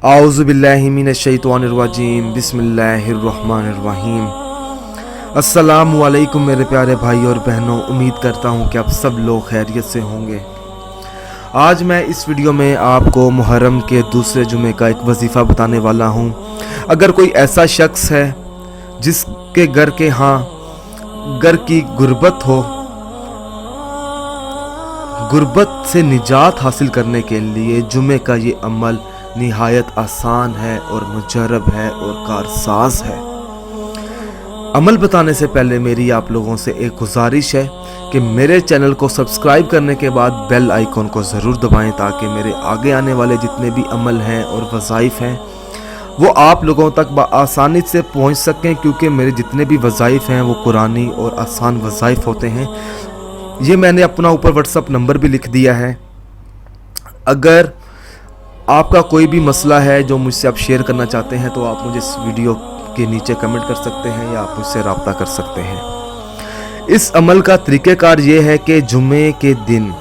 आऊज़ु बिल्लाहि मिनश्शैतानिर्रजीम बिस्मिल्लाहिर्रहमानिर्रहीम। अस्सलामु अलैकुम मेरे प्यारे भाई और बहनों, उम्मीद करता हूँ कि आप सब लोग खैरियत से होंगे। आज मैं इस वीडियो में आपको मुहर्रम के दूसरे जुमे का एक वजीफ़ा बताने वाला हूँ। अगर कोई ऐसा शख्स है जिसके घर की गुर्बत हो, गुर्बत से निजात हासिल करने के लिए जुमे का ये अमल निहायत आसान है और मुजर्रब है और कारसाज है। अमल बताने से पहले मेरी आप लोगों से एक गुजारिश है कि मेरे चैनल को सब्सक्राइब करने के बाद बेल आइकॉन को ज़रूर दबाएं ताकि मेरे आगे आने वाले जितने भी अमल हैं और वज़ाइफ हैं वो आप लोगों तक आसानी से पहुंच सकें, क्योंकि मेरे जितने भी वज़ाइफ हैं वो कुरानी और आसान वज़ाइफ होते हैं। ये मैंने अपना ऊपर व्हाट्सअप नंबर भी लिख दिया है। अगर आपका कोई भी मसला है जो मुझसे आप शेयर करना चाहते हैं तो आप मुझे इस वीडियो के नीचे कमेंट कर सकते हैं या आप मुझसे रब्ता कर सकते हैं। इस अमल का तरीक़ेकार ये है कि जुमे के दिन,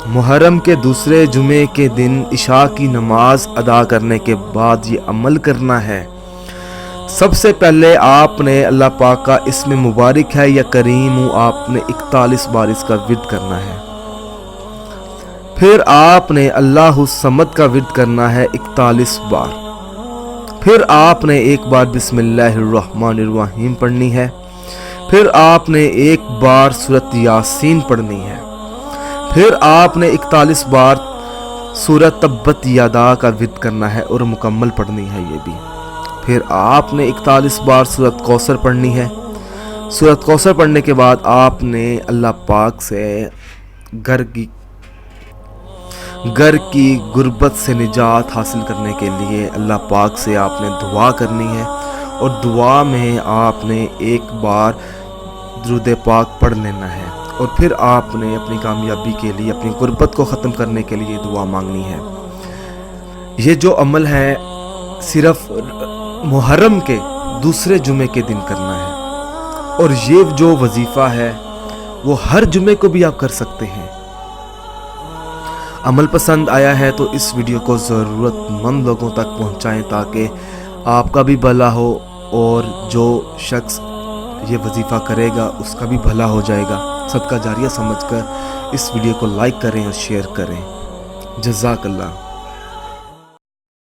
मुहर्रम के दूसरे जुमे के दिन इशा की नमाज अदा करने के बाद ये अमल करना है। सबसे पहले आपने अल्लाह पाक का इसमें मुबारक है या करीम हूँ आपने 41 बार इसका विर्द करना है। फिर आपने अल्लाहु समद का विर्द करना है 41 बार। फिर आपने एक बार बिस्मिल्लाहिर्रहमानिर्रहीम पढ़नी है। फिर आपने एक बार सूरत यासीन पढ़नी है। फिर आपने 41 बार सूरत तब्बत यादा का विर्द करना है और मुकम्मल पढ़नी है ये भी। फिर आपने 41 बार सूरत कौसर पढ़नी है। सूरत कौसर पढ़ने के बाद आपने अल्लाह पाक से घर की गुर्बत से निजात हासिल करने के लिए अल्लाह पाक से आपने दुआ करनी है और दुआ में आपने एक बार दुरूद पाक पढ़ लेना है और फिर आपने अपनी कामयाबी के लिए, अपनी गुर्बत को ख़त्म करने के लिए दुआ मांगनी है। ये जो अमल है सिर्फ मुहर्रम के दूसरे जुमे के दिन करना है और ये जो वजीफ़ा है वो हर जुमे को भी आप कर सकते हैं। अमल पसंद आया है तो इस वीडियो को ज़रूरतमंद लोगों तक पहुंचाएं ताकि आपका भी भला हो और जो शख्स ये वजीफ़ा करेगा उसका भी भला हो जाएगा। सदका जारिया समझकर इस वीडियो को लाइक करें और शेयर करें। जज़ाकल्लाह।